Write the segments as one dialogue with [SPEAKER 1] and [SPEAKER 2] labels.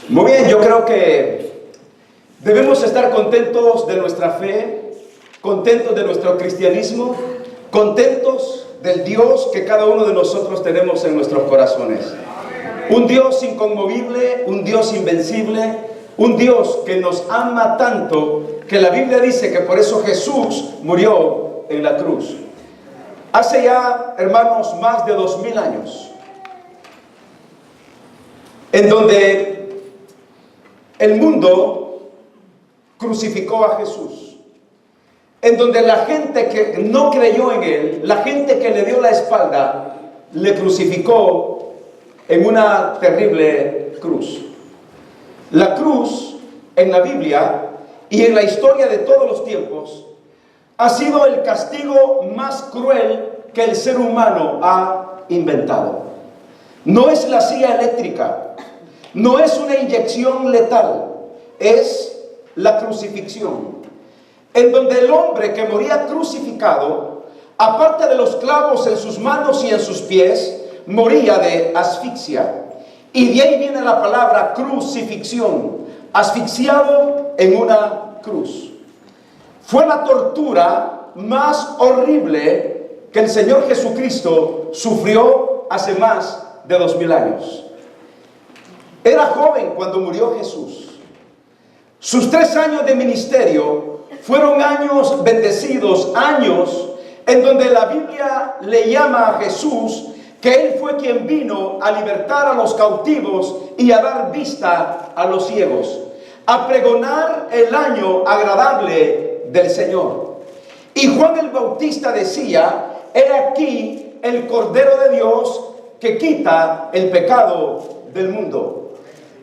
[SPEAKER 1] Muy bien, yo creo que debemos estar contentos de nuestra fe, contentos de nuestro cristianismo, contentos del Dios que cada uno de nosotros tenemos en nuestros corazones. Un Dios inconmovible, un Dios invencible, un Dios que nos ama tanto que la Biblia dice que por eso Jesús murió en la cruz. Hace ya, hermanos, más de 2000 años, en donde el mundo crucificó a Jesús, en donde la gente que no creyó en Él, la gente que le dio la espalda, le crucificó en una terrible cruz. La cruz en la Biblia y en la historia de todos los tiempos ha sido el castigo más cruel que el ser humano ha inventado. No es la silla eléctrica, no es una inyección letal, es la crucifixión, en donde el hombre que moría crucificado, aparte de los clavos en sus manos y en sus pies, moría de asfixia. Y de ahí viene la palabra crucifixión, asfixiado en una cruz. Fue la tortura más horrible que el Señor Jesucristo sufrió hace más de 2000 años. Era joven cuando murió Jesús. Sus 3 años de ministerio fueron años bendecidos, años en donde la Biblia le llama a Jesús que Él fue quien vino a libertar a los cautivos y a dar vista a los ciegos, a pregonar el año agradable del Señor. Y Juan el Bautista decía: he aquí el Cordero de Dios que quita el pecado del mundo.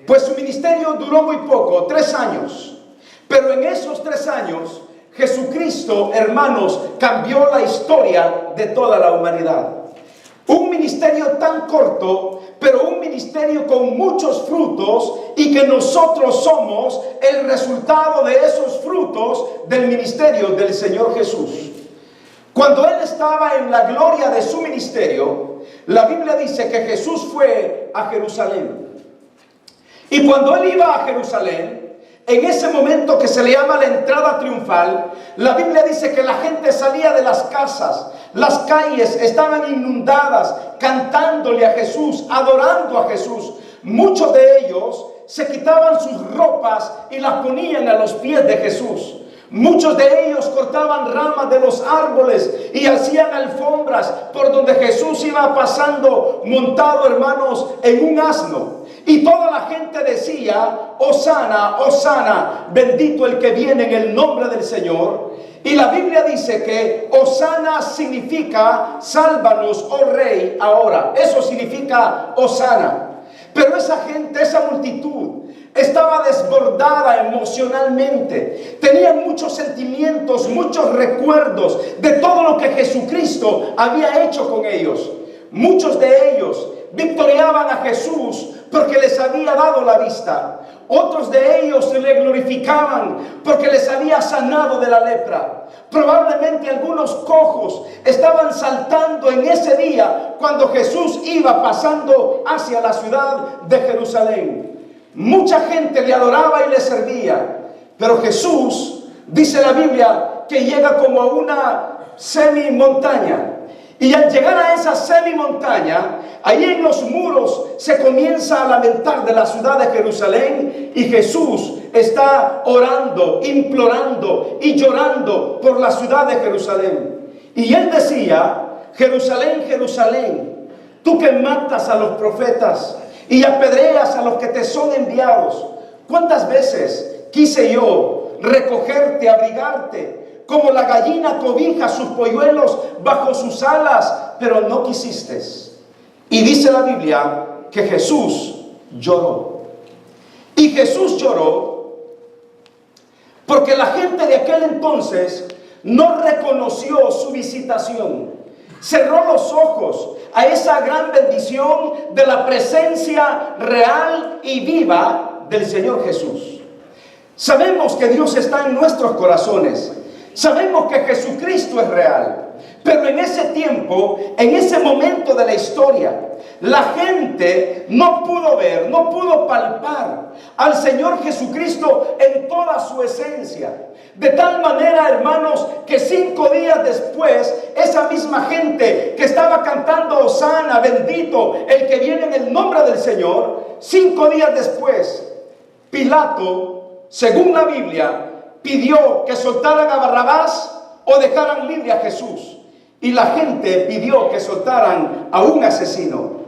[SPEAKER 1] Pues su ministerio duró muy poco, 3 años. Pero en esos 3 años, Jesucristo, hermanos, cambió la historia de toda la humanidad. Un ministerio tan corto, pero un ministerio con muchos frutos, y que nosotros somos el resultado de esos frutos del ministerio del Señor Jesús. Cuando Él estaba en la gloria de su ministerio, la Biblia dice que Jesús fue a Jerusalén. Y cuando Él iba a Jerusalén, en ese momento que se le llama la entrada triunfal, la Biblia dice que la gente salía de las casas, las calles estaban inundadas, cantándole a Jesús, adorando a Jesús. Muchos de ellos se quitaban sus ropas y las ponían a los pies de Jesús. Muchos de ellos cortaban ramas de los árboles y hacían alfombras por donde Jesús iba pasando montado, hermanos, en un asno. Y toda la gente decía: Hosana, Hosana, bendito el que viene en el nombre del Señor. Y la Biblia dice que Hosana significa sálvanos, oh Rey, ahora. Eso significa Hosana. Pero esa gente, esa multitud, estaba desbordada emocionalmente. Tenían muchos sentimientos, muchos recuerdos de todo lo que Jesucristo había hecho con ellos. Muchos de ellos victoriaban a Jesús porque les había dado la vista. Otros de ellos le glorificaban porque les había sanado de la lepra. Probablemente algunos cojos estaban saltando en ese día cuando Jesús iba pasando hacia la ciudad de Jerusalén. Mucha gente le adoraba y le servía, pero Jesús, dice la Biblia, que llega como a una semi-montaña. Y al llegar a esa semi-montaña, ahí en los muros se comienza a lamentar de la ciudad de Jerusalén, y Jesús está orando, implorando y llorando por la ciudad de Jerusalén. Y Él decía: Jerusalén, Jerusalén, tú que matas a los profetas y apedreas a los que te son enviados, ¿cuántas veces quise yo recogerte, abrigarte, como la gallina cobija sus polluelos bajo sus alas, pero no quisiste? Y dice la Biblia que Jesús lloró. Y Jesús lloró porque la gente de aquel entonces no reconoció su visitación. Cerró los ojos a esa gran bendición de la presencia real y viva del Señor Jesús. Sabemos que Dios está en nuestros corazones. Sabemos que Jesucristo es real. Pero en ese tiempo, en ese momento de la historia, la gente no pudo ver, no pudo palpar al Señor Jesucristo en toda su esencia. De tal manera, hermanos, que 5 días después, esa misma gente que estaba cantando Hosana, bendito el que viene en el nombre del Señor, 5 días después, Pilato, según la Biblia, pidió que soltaran a Barrabás o dejaran libre a Jesús. Y la gente pidió que soltaran a un asesino.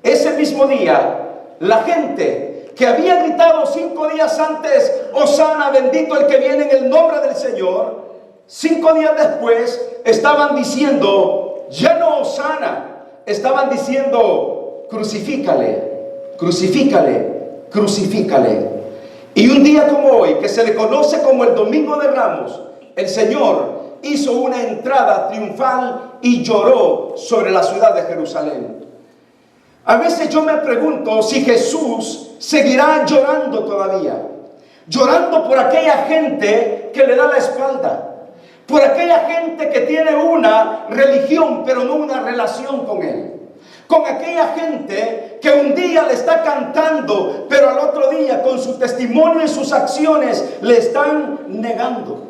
[SPEAKER 1] Ese mismo día, la gente que había gritado 5 días antes, Hosana, bendito el que viene en el nombre del Señor, 5 días después estaban diciendo, ya no Hosana, estaban diciendo, crucifícale, crucifícale, crucifícale. Y un día como hoy, que se le conoce como el Domingo de Ramos, el Señor hizo una entrada triunfal y lloró sobre la ciudad de Jerusalén. A veces yo me pregunto si Jesús seguirá llorando todavía, llorando por aquella gente que le da la espalda, por aquella gente que tiene una religión pero no una relación con Él, con aquella gente que un día le está cantando pero al otro día con su testimonio y sus acciones le están negando.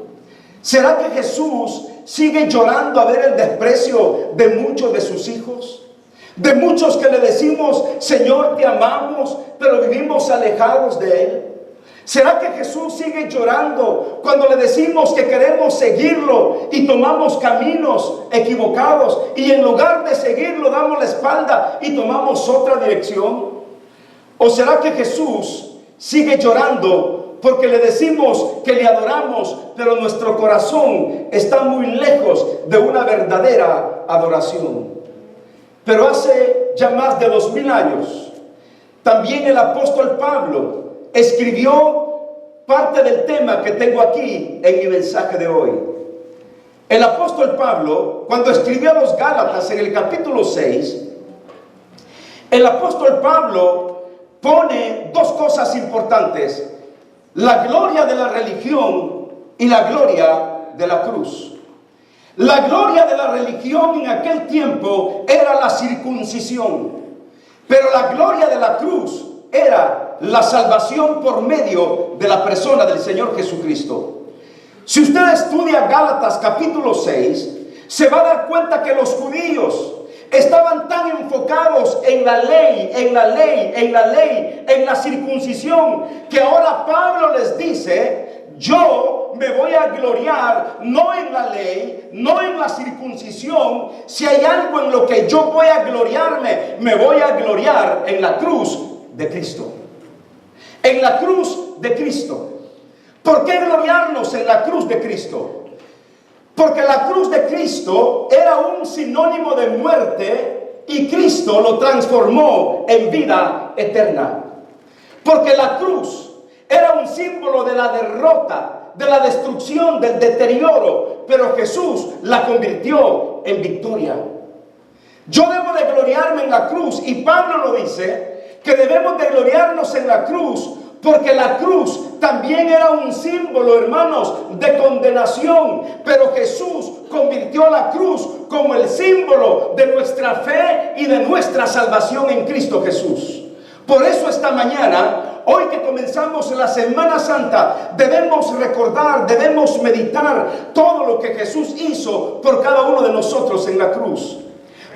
[SPEAKER 1] ¿Será que Jesús sigue llorando a ver el desprecio de muchos de sus hijos? De muchos que le decimos, Señor, te amamos, pero vivimos alejados de Él. ¿Será que Jesús sigue llorando cuando le decimos que queremos seguirlo y tomamos caminos equivocados y en lugar de seguirlo damos la espalda y tomamos otra dirección? ¿O será que Jesús sigue llorando porque le decimos que le adoramos, pero nuestro corazón está muy lejos de una verdadera adoración? Pero hace ya más de 2000 años, también el apóstol Pablo escribió parte del tema que tengo aquí en mi mensaje de hoy. El apóstol Pablo, cuando escribió a los Gálatas en el capítulo 6, el apóstol Pablo pone 2 cosas importantes: la gloria de la religión y la gloria de la cruz. La gloria de la religión en aquel tiempo era la circuncisión, pero la gloria de la cruz era la salvación por medio de la persona del Señor Jesucristo. Si usted estudia Gálatas capítulo 6, se va a dar cuenta que los judíos estaban tan enfocados en la ley, en la circuncisión, que ahora Pablo les dice, yo me voy a gloriar no en la ley, no en la circuncisión. Si hay algo en lo que yo voy a gloriarme, me voy a gloriar en la cruz de Cristo. En la cruz de Cristo. ¿Por qué gloriarnos en la cruz de Cristo? Porque la cruz de Cristo era un sinónimo de muerte y Cristo lo transformó en vida eterna. Porque la cruz era un símbolo de la derrota, de la destrucción, del deterioro, pero Jesús la convirtió en victoria. Yo debo de gloriarme en la cruz, y Pablo lo dice, que debemos de gloriarnos en la cruz, porque la cruz también era un símbolo, hermanos, de condenación, pero Jesús convirtió la cruz como el símbolo de nuestra fe y de nuestra salvación en Cristo Jesús. Por eso esta mañana, hoy que comenzamos la Semana Santa, debemos recordar, debemos meditar todo lo que Jesús hizo por cada uno de nosotros en la cruz.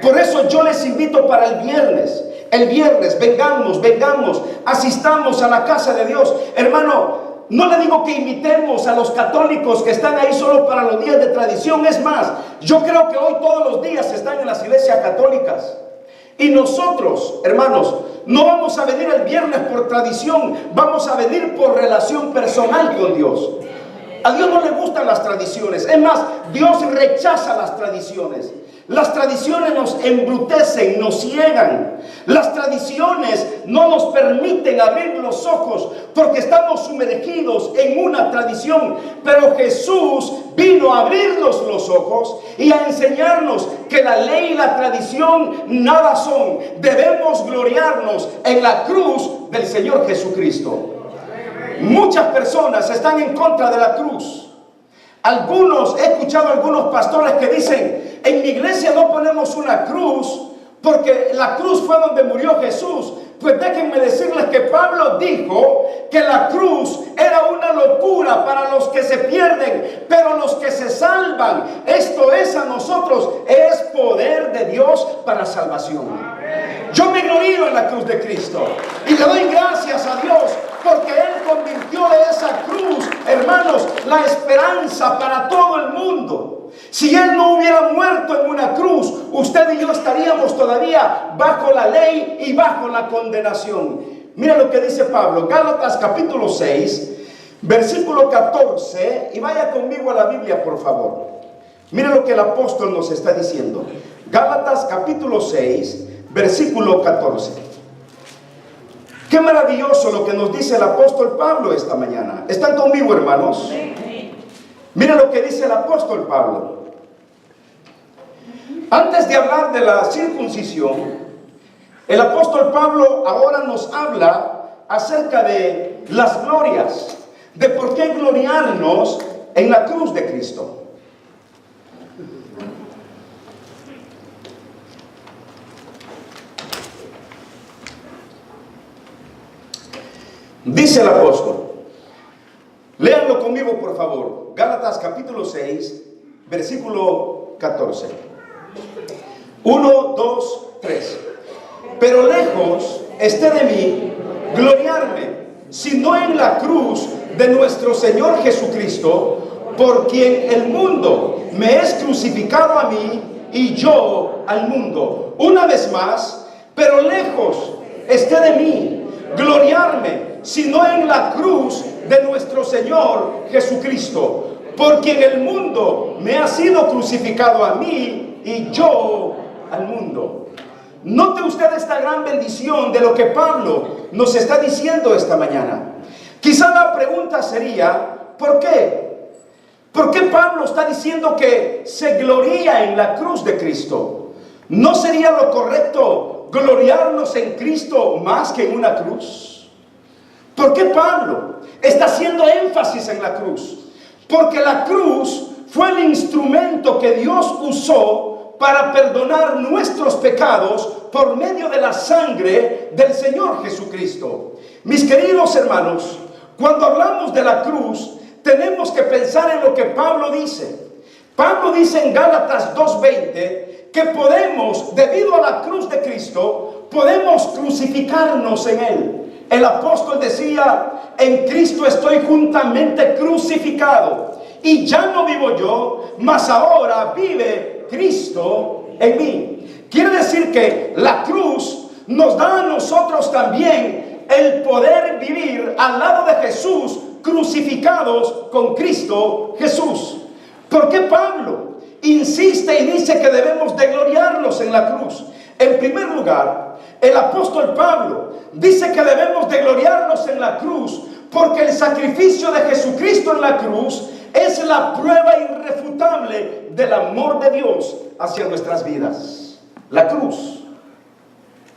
[SPEAKER 1] Por eso yo les invito para el viernes, vengamos, asistamos a la casa de Dios. Hermano, no le digo que imitemos a los católicos que están ahí solo para los días de tradición. Es más, yo creo que hoy todos los días están en las iglesias católicas. Y nosotros, hermanos, no vamos a venir el viernes por tradición, vamos a venir por relación personal con Dios. A Dios no le gustan las tradiciones. Es más, Dios rechaza las tradiciones. Las tradiciones nos embrutecen, nos ciegan. Las tradiciones no nos permiten abrir los ojos porque estamos sumergidos en una tradición. Pero Jesús vino a abrirnos los ojos y a enseñarnos que la ley y la tradición nada son. Debemos gloriarnos en la cruz del Señor Jesucristo. Muchas personas están en contra de la cruz. He escuchado a algunos pastores que dicen en mi iglesia no ponemos una cruz porque la cruz fue donde murió Jesús. Pues déjenme decirles que Pablo dijo que la cruz era una locura para los que se pierden, pero los que se salvan, esto es a nosotros, es poder de Dios para salvación. Yo me glorío en la cruz de Cristo y le doy gracias a Dios porque Él convirtió esa cruz, hermanos, la esperanza para todo el mundo. Si Él no hubiera muerto en una cruz, usted y yo estaríamos todavía bajo la ley y bajo la condenación. Mira lo que dice Pablo, Gálatas capítulo 6, versículo 14, y vaya conmigo a la Biblia, por favor. Mira lo que el apóstol nos está diciendo. Gálatas capítulo 6, versículo 14. Qué maravilloso lo que nos dice el apóstol Pablo esta mañana. ¿Están conmigo, hermanos? Mira lo que dice el apóstol Pablo. Antes de hablar de la circuncisión, el apóstol Pablo ahora nos habla acerca de las glorias, de por qué gloriarnos en la cruz de Cristo. Dice el apóstol, léanlo conmigo por favor, Gálatas capítulo 6, versículo 14. 1, 2, 3. Pero lejos esté de mí gloriarme, sino en la cruz de nuestro Señor Jesucristo, por quien el mundo me es crucificado a mí y yo al mundo. Una vez más, pero lejos esté de mí gloriarme, sino en la cruz de nuestro Señor Jesucristo, por quien el mundo me ha sido crucificado a mí y yo al mundo. Note usted esta gran bendición de lo que Pablo nos está diciendo esta mañana. Quizá la pregunta sería, ¿por qué? ¿Por qué Pablo está diciendo que se gloría en la cruz de Cristo? ¿No sería lo correcto gloriarnos en Cristo más que en una cruz? ¿Por qué Pablo está haciendo énfasis en la cruz? Porque la cruz fue el instrumento que Dios usó para perdonar nuestros pecados por medio de la sangre del Señor Jesucristo. Mis queridos hermanos, cuando hablamos de la cruz, tenemos que pensar en lo que Pablo dice. Pablo dice en Gálatas 2:20 que podemos, debido a la cruz de Cristo, podemos crucificarnos en Él. El apóstol decía, en Cristo estoy juntamente crucificado, y ya no vivo yo, mas ahora vive Cristo en mí. Quiere decir que la cruz nos da a nosotros también el poder vivir al lado de Jesús, crucificados con Cristo Jesús. ¿Por qué Pablo insiste y dice que debemos de gloriarnos en la cruz? En primer lugar, el apóstol Pablo dice que debemos de gloriarnos en la cruz porque el sacrificio de Jesucristo en la cruz es la prueba irrefutable del amor de Dios hacia nuestras vidas. La cruz.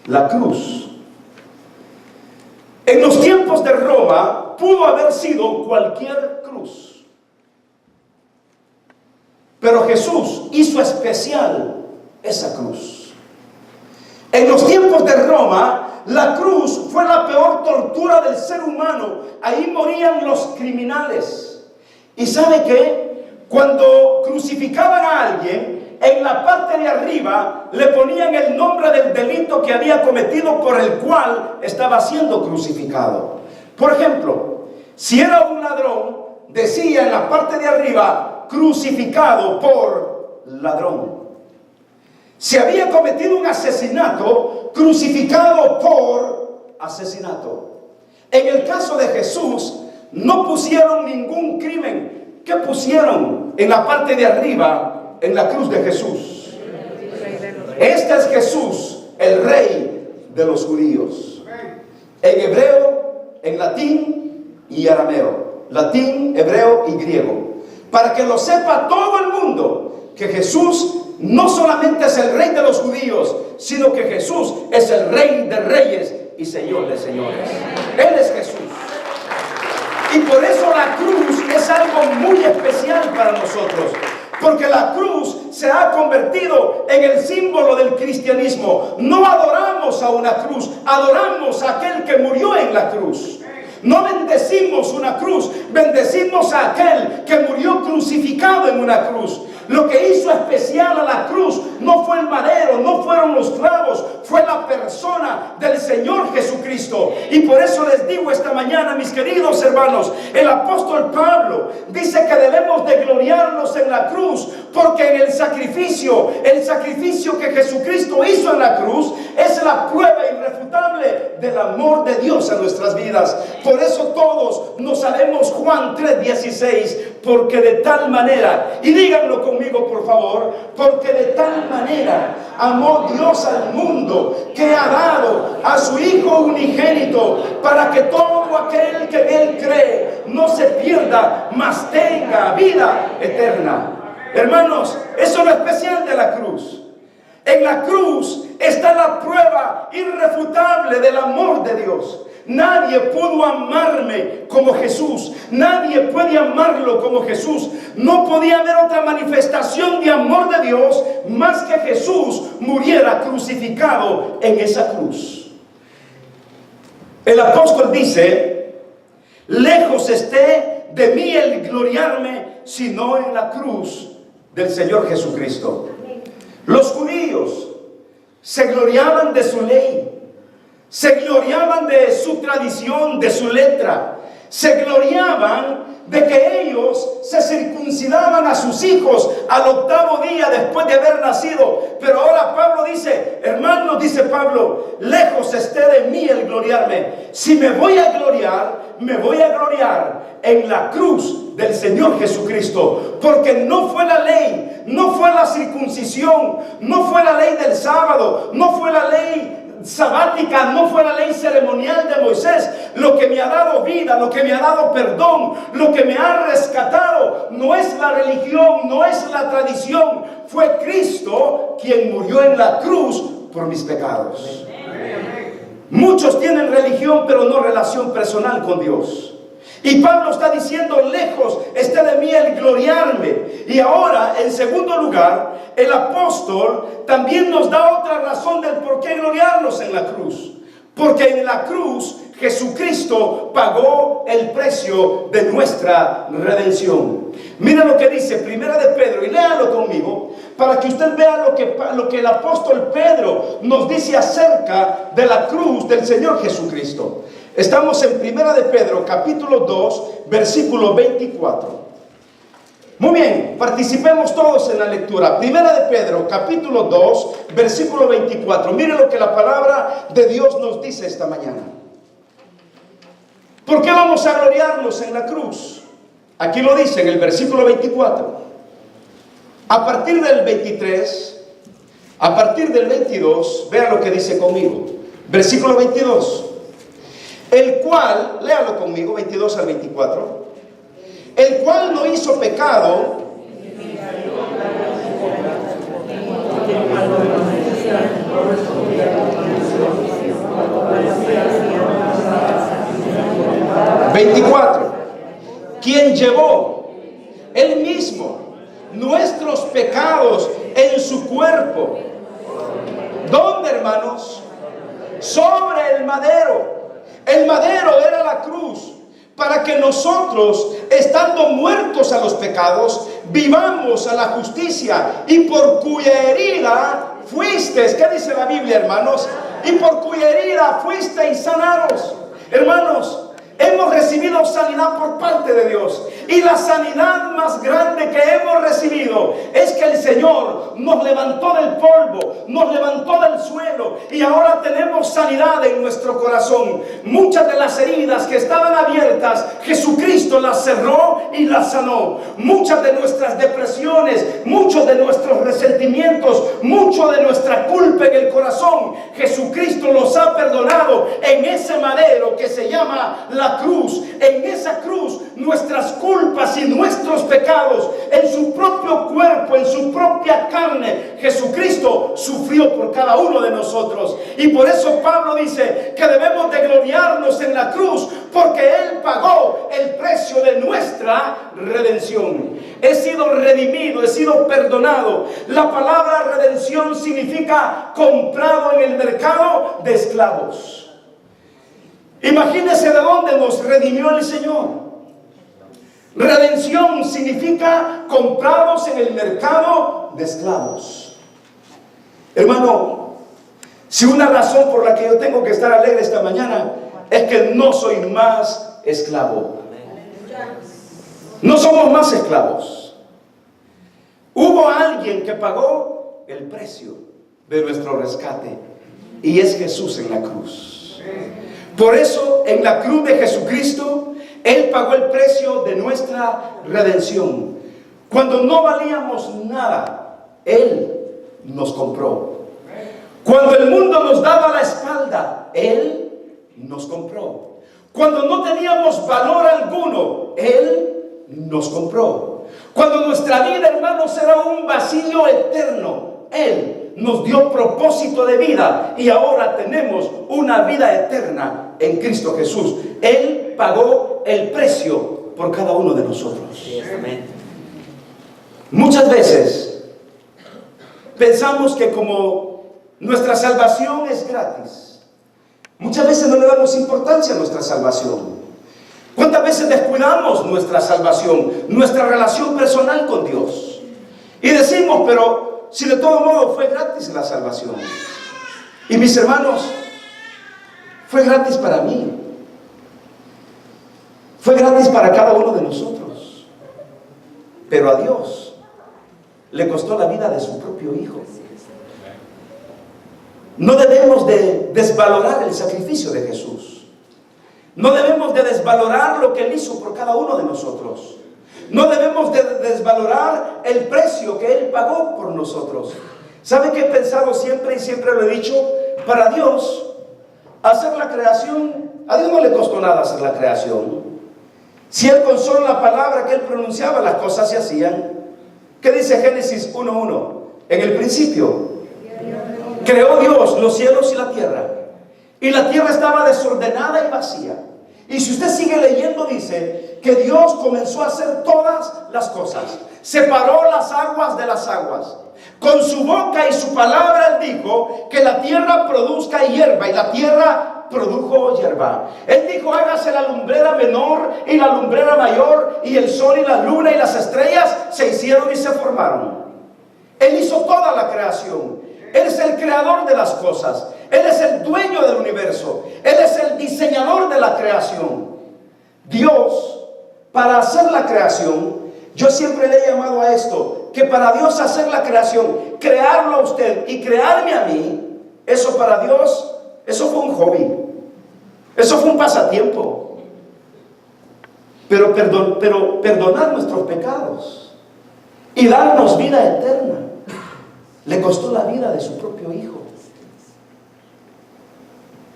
[SPEAKER 1] La cruz. En los tiempos de Roma pudo haber sido cualquier cruz. Pero Jesús hizo especial esa cruz. En los tiempos de Roma, la cruz fue la peor tortura del ser humano. Ahí morían los criminales. ¿Y sabe qué? Cuando crucificaban a alguien, en la parte de arriba le ponían el nombre del delito que había cometido por el cual estaba siendo crucificado. Por ejemplo, si era un ladrón, decía en la parte de arriba, crucificado por ladrón. Si había cometido un asesinato, crucificado por asesinato. En el caso de Jesús, no pusieron ningún crimen. ¿Qué pusieron en la parte de arriba, en la cruz de Jesús? Este es Jesús, el Rey de los judíos. En hebreo, en latín y arameo. Latín, hebreo y griego. Para que lo sepa todo el mundo, que Jesús no solamente es el Rey de los judíos, sino que Jesús es el Rey de reyes y Señor de señores. Él es Jesús. Y por eso la cruz es algo muy especial para nosotros. Porque la cruz se ha convertido en el símbolo del cristianismo. No adoramos a una cruz, adoramos a aquel que murió en la cruz. No bendecimos una cruz, bendecimos a aquel que murió crucificado en una cruz. Lo que hizo especial a la cruz no fue el madero, no fueron los clavos, fue la persona del Señor Jesucristo. Y por eso les digo esta mañana, mis queridos hermanos, el apóstol Pablo dice que debemos de gloriarnos en la cruz, porque en el sacrificio que Jesucristo hizo en la cruz es la prueba irrefutable del amor de Dios en nuestras vidas. Por eso todos nos sabemos Juan 3:16, porque de tal manera, y díganlo conmigo por favor, porque de tal manera amó Dios al mundo que ha dado a su Hijo unigénito, para que todo aquel que en Él cree no se pierda, mas tenga vida eterna. Hermanos, eso es lo especial de la cruz. En la cruz está la prueba irrefutable del amor de Dios. Nadie pudo amarme como Jesús. Nadie puede amarlo como Jesús. No podía haber otra manifestación de amor de Dios más que Jesús muriera crucificado en esa cruz. El apóstol dice: lejos esté de mí el gloriarme, sino en la cruz del Señor Jesucristo. Los judíos se gloriaban de su ley, se gloriaban de su tradición, de su letra, se gloriaban de que ellos se circuncidaban a sus hijos al 8º día después de haber nacido. Pero ahora Pablo dice: hermanos, dice Pablo, lejos esté de mí el gloriarme. Si me voy a gloriar, me voy a gloriar en la cruz del Señor Jesucristo, porque no fue la ley, no fue la circuncisión, no fue la ley del sábado, no fue la ley sabática, no fue la ley ceremonial de Moisés lo que me ha dado vida, lo que me ha dado perdón, lo que me ha rescatado. No es la religión, no es la tradición, fue Cristo quien murió en la cruz por mis pecados. Muchos tienen religión pero no relación personal con Dios. Y Pablo está diciendo: lejos esté de mí el gloriarme. Y ahora, en segundo lugar, el apóstol también nos da otra razón del por qué gloriarnos en la cruz. Porque en la cruz Jesucristo pagó el precio de nuestra redención. Mira lo que dice Primera de Pedro, y léalo conmigo, para que usted vea lo que el apóstol Pedro nos dice acerca de la cruz del Señor Jesucristo. Estamos en Primera de Pedro, capítulo 2, versículo 24. Muy bien, participemos todos en la lectura. Primera de Pedro, capítulo 2, versículo 24. Mire lo que la palabra de Dios nos dice esta mañana. ¿Por qué vamos a gloriarnos en la cruz? Aquí lo dice en el versículo 24. A partir del 23, a partir del 22, vea lo que dice conmigo. Versículo 22. El cual, léalo conmigo, 22 al 24. El cual no hizo pecado, quien llevó él mismo nuestros pecados en su cuerpo. ¿Dónde, hermanos? Sobre el madero. El madero era la cruz, para que nosotros, estando muertos a los pecados, vivamos a la justicia, y por cuya herida fuisteis, ¿qué dice la Biblia, hermanos? Y por cuya herida fuisteis sanados. Hermanos, hemos recibido sanidad por parte de Dios, y la sanidad más grande que hemos recibido es que el Señor nos levantó del polvo, nos levantó del suelo, y ahora tenemos sanidad en nuestro corazón. Muchas de las heridas que estaban abiertas, Jesucristo las cerró y las sanó. Muchas de nuestras depresiones, muchos de nuestros resentimientos, mucho de nuestra culpa en el corazón, Jesucristo los ha perdonado en ese madero que se llama la cruz. En esa cruz nuestras culpas y nuestros pecados, en su propio cuerpo, en su propia carne, Jesucristo sufrió por cada uno de nosotros. Y por eso Pablo dice que debemos de gloriarnos en la cruz, porque Él pagó el precio de nuestra redención. He sido redimido, he sido perdonado. La palabra redención significa comprado en el mercado de esclavos. Imagínense de dónde nos redimió el Señor. Redención significa comprados en el mercado de esclavos. Hermano, si una razón por la que yo tengo que estar alegre esta mañana es que no soy más esclavo. No somos más esclavos. Hubo alguien que pagó el precio de nuestro rescate, y es Jesús en la cruz. Por eso, en la cruz de Jesucristo, Él pagó el precio de nuestra redención. Cuando no valíamos nada, Él nos compró. Cuando el mundo nos daba la espalda, Él nos compró. Cuando no teníamos valor alguno, Él nos compró. Cuando nuestra vida, hermanos, era un vacío eterno, Él nos dio propósito de vida y ahora tenemos una vida eterna en Cristo Jesús. Él pagó el precio por cada uno de nosotros. Muchas veces pensamos que como nuestra salvación es gratis, muchas veces no le damos importancia a nuestra salvación. ¿Cuántas veces descuidamos nuestra salvación, nuestra relación personal con Dios? Y decimos, pero si de todo modo fue gratis la salvación. Y mis hermanos, fue gratis para mí. Fue gratis para cada uno de nosotros. Pero a Dios le costó la vida de su propio Hijo. No debemos de desvalorar el sacrificio de Jesús. No debemos de desvalorar lo que Él hizo por cada uno de nosotros. No debemos de desvalorar el precio que Él pagó por nosotros. ¿Sabe qué he pensado siempre y siempre lo he dicho? Para Dios, hacer la creación, a Dios no le costó nada hacer la creación. Si Él con solo la palabra que Él pronunciaba, las cosas se hacían. ¿Qué dice Génesis 1:1? En el principio creó Dios los cielos y la tierra. Y la tierra estaba desordenada y vacía. Y si usted sigue leyendo, dice que Dios comenzó a hacer todas las cosas. Separó las aguas de las aguas. Con su boca y su palabra Él dijo que la tierra produzca hierba, y la tierra produjo hierba. Él dijo, hágase la lumbrera menor y la lumbrera mayor, y el sol y la luna y las estrellas se hicieron y se formaron. Él hizo toda la creación. Él es el creador de las cosas. Él es el dueño del universo. Él es el diseñador de la creación. Dios, para hacer la creación, yo siempre le he llamado a esto, que para Dios hacer la creación, crearlo a usted y crearme a mí, eso para Dios, eso fue un hobby. Eso fue un pasatiempo. Pero perdonar nuestros pecados y darnos vida eterna, le costó la vida de su propio Hijo.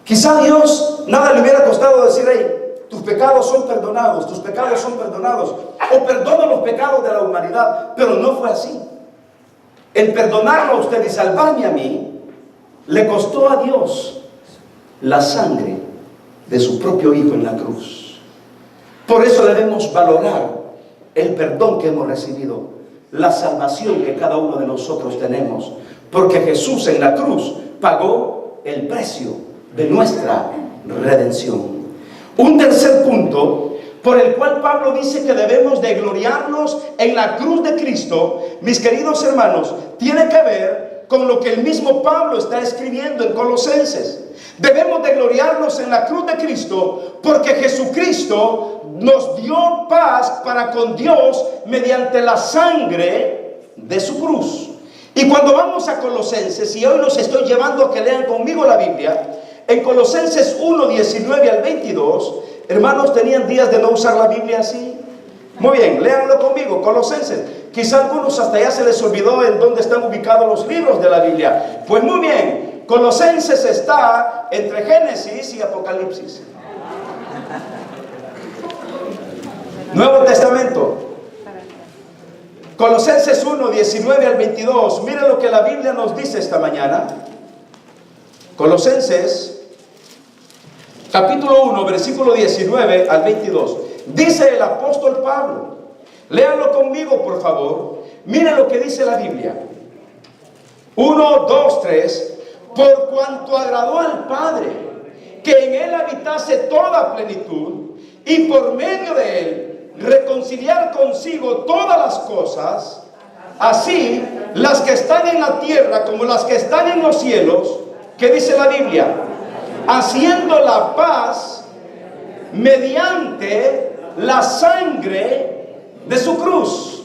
[SPEAKER 1] Quizá a Dios nada le hubiera costado decir, hey, tus pecados son perdonados, tus pecados son perdonados, o perdona los pecados de la humanidad, pero no fue así. El perdonarlo a usted y salvarme a mí, le costó a Dios la sangre de su propio Hijo en la cruz. Por eso debemos valorar el perdón que hemos recibido, la salvación que cada uno de nosotros tenemos, porque Jesús en la cruz pagó el precio de nuestra redención. Un tercer punto por el cual Pablo dice que debemos de gloriarnos en la cruz de Cristo, mis queridos hermanos, tiene que ver con lo que el mismo Pablo está escribiendo en Colosenses. Debemos de gloriarnos en la cruz de Cristo porque Jesucristo nos dio paz para con Dios mediante la sangre de su cruz. Y cuando vamos a Colosenses, y hoy los estoy llevando a que lean conmigo la Biblia, en Colosenses 1:19 al 22, hermanos, ¿tenían días de no usar la Biblia así? Muy bien, léanlo conmigo, Colosenses. Quizá algunos hasta ya se les olvidó en dónde están ubicados los libros de la Biblia. Pues muy bien, Colosenses está entre Génesis y Apocalipsis. Nuevo Testamento. Colosenses 1:19 al 22. Miren lo que la Biblia nos dice esta mañana. Colosenses capítulo 1, versículo 19 al 22. Dice el apóstol Pablo, léanlo conmigo por favor, miren lo que dice la Biblia. 1, 2, 3. Por cuanto agradó al Padre que en él habitase toda plenitud, y por medio de él reconciliar consigo todas las cosas, así las que están en la tierra como las que están en los cielos. ¿Qué dice la Biblia? Haciendo la paz mediante la sangre de su cruz.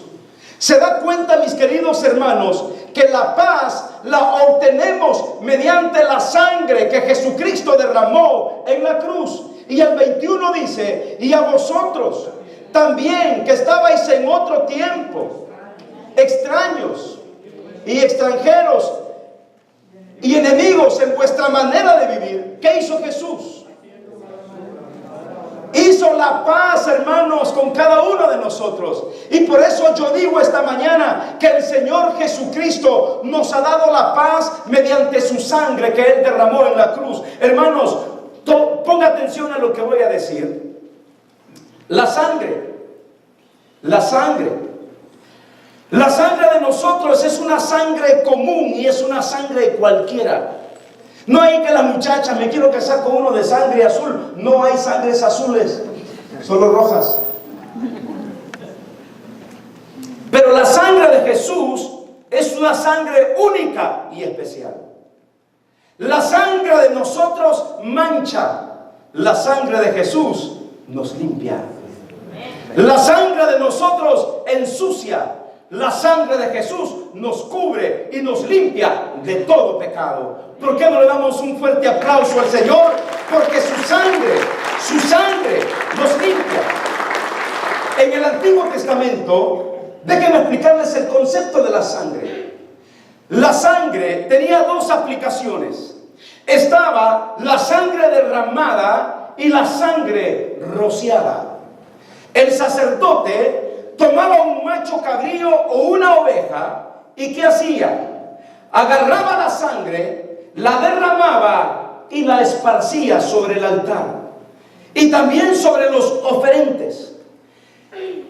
[SPEAKER 1] ¿Se da cuenta, mis queridos hermanos, que la paz la obtenemos mediante la sangre que Jesucristo derramó en la cruz? Y el 21 dice, y a vosotros también, que estabais en otro tiempo, extraños y extranjeros y enemigos en vuestra manera de vivir. ¿Qué hizo Jesús? Hizo la paz, hermanos, con cada uno de nosotros. Y por eso yo digo esta mañana que el Señor Jesucristo nos ha dado la paz mediante su sangre que Él derramó en la cruz. Hermanos, ponga atención a lo que voy a decir. La sangre de nosotros es una sangre común y es una sangre cualquiera. No hay que la muchacha, me quiero casar con uno de sangre azul. No hay sangres azules, solo rojas. Pero la sangre de Jesús es una sangre única y especial. La sangre de nosotros mancha, la sangre de Jesús nos limpia. La sangre de nosotros ensucia, la sangre de Jesús nos cubre y nos limpia de todo pecado. ¿Por qué no le damos un fuerte aplauso al Señor? Porque su sangre nos limpia. En el Antiguo Testamento, déjenme explicarles el concepto de la sangre. La sangre tenía dos aplicaciones. Estaba la sangre derramada y la sangre rociada. El sacerdote tomaba un macho cabrío o una oveja y ¿qué hacía? Agarraba la sangre, la derramaba y la esparcía sobre el altar y también sobre los oferentes.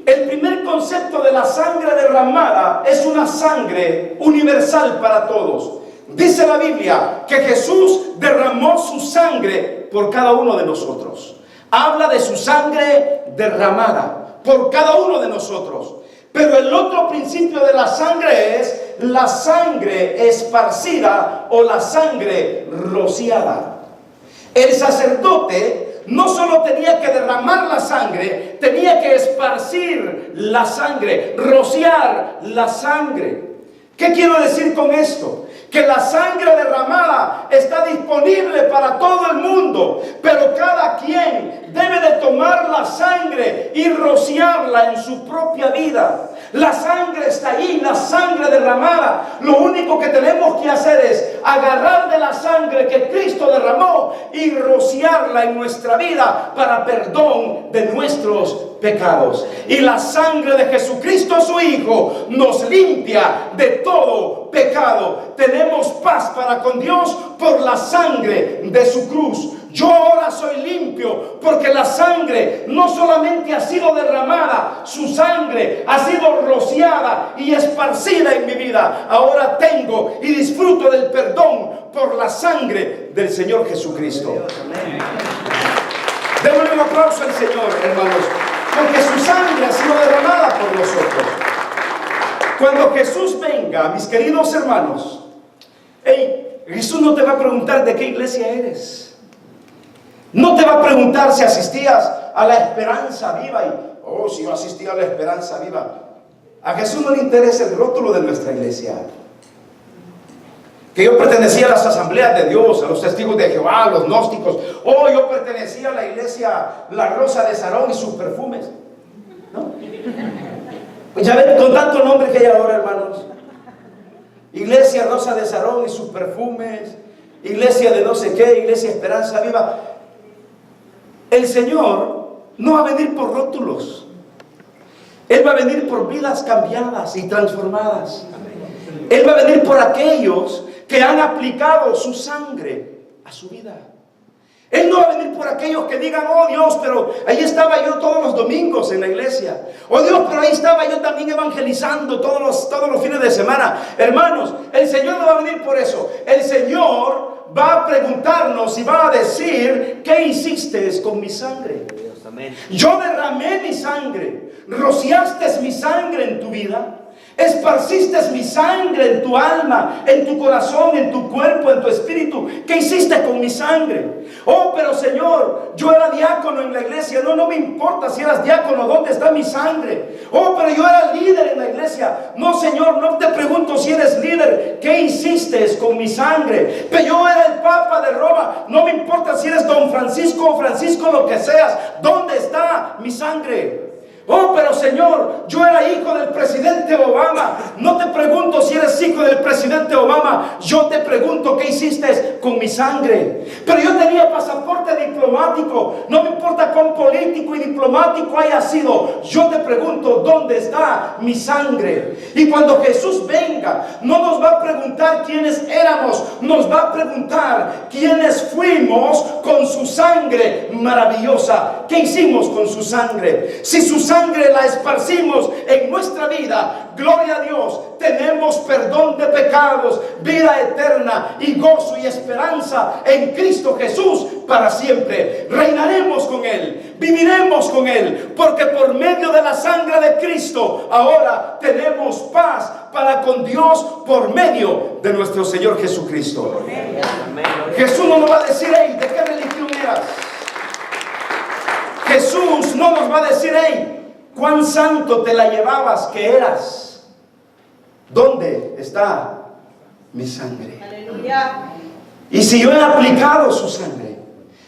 [SPEAKER 1] El primer concepto de la sangre derramada es una sangre universal para todos. Dice la Biblia que Jesús derramó su sangre por cada uno de nosotros. Habla de su sangre derramada por cada uno de nosotros. Pero el otro principio de la sangre es la sangre esparcida o la sangre rociada. El sacerdote no solo tenía que derramar la sangre, tenía que esparcir la sangre, rociar la sangre. ¿Qué quiero decir con esto? Que la sangre derramada está disponible para todo el mundo, pero cada quien debe de tomar la sangre y rociarla en su propia vida. La sangre está ahí, la sangre derramada. Lo único que tenemos que hacer es agarrar de la sangre que Cristo derramó y rociarla en nuestra vida para perdón de nuestros pecados. Y la sangre de Jesucristo, su Hijo, nos limpia de todo pecado. Tenemos paz para con Dios por la sangre de su cruz. Yo ahora soy limpio porque la sangre no solamente ha sido derramada, su sangre ha sido rociada y esparcida en mi vida. Ahora tengo y disfruto del perdón por la sangre del Señor Jesucristo. Démosle un aplauso al Señor, hermanos, porque su sangre ha sido derramada por nosotros. Cuando Jesús venga, mis queridos hermanos, Jesús no te va a preguntar de qué iglesia eres. No te va a preguntar si asistías a la Esperanza Viva y, si yo asistía a la Esperanza Viva. A Jesús no le interesa el rótulo de nuestra iglesia. Que yo pertenecía a las asambleas de Dios, a los testigos de Jehová, a los gnósticos. Yo pertenecía a la iglesia La Rosa de Sarón y sus perfumes. ¿No? Pues ya ven, con tanto nombre que hay ahora, hermanos. Iglesia Rosa de Sarón y sus perfumes. Iglesia de no sé qué, Iglesia Esperanza Viva. El Señor no va a venir por rótulos. Él va a venir por vidas cambiadas y transformadas. Él va a venir por aquellos que han aplicado su sangre a su vida. Él no va a venir por aquellos que digan, oh Dios, pero ahí estaba yo todos los domingos en la iglesia. Oh Dios, pero ahí estaba yo también evangelizando todos los fines de semana. Hermanos, el Señor no va a venir por eso. El Señor va a preguntarnos y va a decir, ¿qué hiciste con mi sangre? Yo derramé mi sangre. ¿Rociaste mi sangre en tu vida? ¿Esparciste mi sangre en tu alma, en tu corazón, en tu cuerpo, en tu espíritu? ¿Qué hiciste con mi sangre? Oh, pero Señor, yo era diácono en la iglesia. No me importa si eras diácono, ¿dónde está mi sangre? Oh, pero yo era líder en la iglesia. No, Señor, no te pregunto si eres líder. ¿Qué hiciste con mi sangre? Pero yo era el Papa de Roma. No me importa si eres Don Francisco o Francisco, lo que seas. ¿Dónde está mi sangre? Oh, pero Señor, yo era hijo del presidente Obama. No te pregunto si eres hijo del presidente Obama. Yo te pregunto, ¿qué hiciste con mi sangre? Pero yo tenía pasaporte diplomático. No me importa cuán político y diplomático haya sido. Yo te pregunto, ¿dónde está mi sangre? Y cuando Jesús venga, no nos va a preguntar quiénes éramos. Nos va a preguntar quiénes fuimos con su sangre maravillosa. ¿Qué hicimos con su sangre? Si su sangre la esparcimos en nuestra vida, gloria a Dios, tenemos perdón de pecados, vida eterna y gozo y esperanza en Cristo Jesús para siempre. Reinaremos con Él, viviremos con Él, porque por medio de la sangre de Cristo ahora tenemos paz para con Dios por medio de nuestro Señor Jesucristo. Amén. Jesús no nos va a decir, hey, ¿de qué religión eras? Jesús no nos va a decir, hey, ¿cuán santo te la llevabas que eras? ¿Dónde está mi sangre? Aleluya. Y si yo he aplicado su sangre,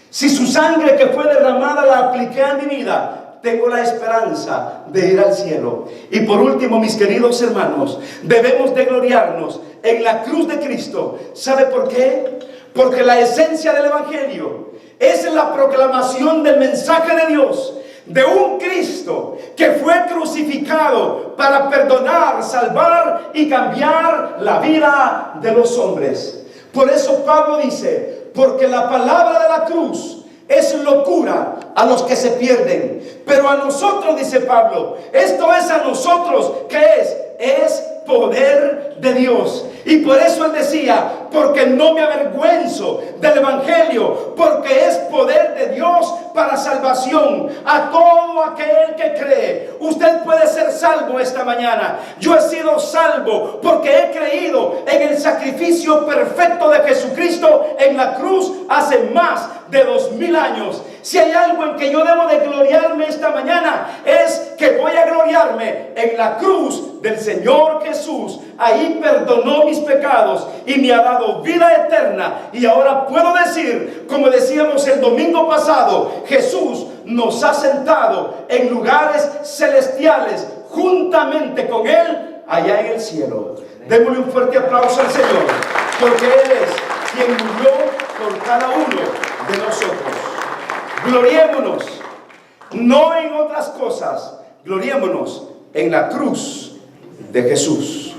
[SPEAKER 1] si su sangre que fue derramada la apliqué a mi vida, tengo la esperanza de ir al cielo. Y por último, mis queridos hermanos, debemos de gloriarnos en la cruz de Cristo. ¿Sabe por qué? Porque la esencia del Evangelio es la proclamación del mensaje de Dios, de un Cristo que fue crucificado para perdonar, salvar y cambiar la vida de los hombres. Por eso Pablo dice, porque la palabra de la cruz es locura a los que se pierden, pero a nosotros, dice Pablo, esto es a nosotros, ¿qué es poder de Dios. Y por eso él decía, porque no me avergüenzo del Evangelio, porque es poder de Dios para salvación a todo aquel que cree. Usted puede ser salvo esta mañana. Yo he sido salvo porque he creído en el sacrificio perfecto de Jesucristo en la cruz hace más de 2000 años. Si hay algo en que yo debo de gloriarme esta mañana, es que voy a gloriarme en la cruz del Señor Jesús. Ahí perdonó mis pecados y me ha dado vida eterna. Y ahora puedo decir, como decíamos el domingo pasado, Jesús nos ha sentado en lugares celestiales juntamente con Él allá en el cielo. Démosle un fuerte aplauso al Señor, porque Él es quien murió por cada uno de nosotros. Gloriémonos, no en otras cosas, gloriémonos en la cruz de Jesús.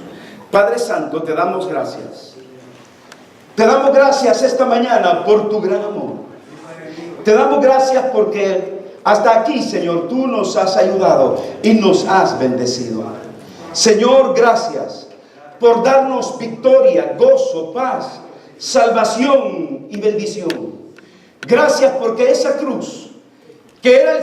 [SPEAKER 1] Padre Santo, te damos gracias. Te damos gracias esta mañana por tu gran amor. Te damos gracias porque hasta aquí, Señor, tú nos has ayudado y nos has bendecido. Señor, gracias por darnos victoria, gozo, paz, salvación y bendición. Gracias porque esa cruz que era el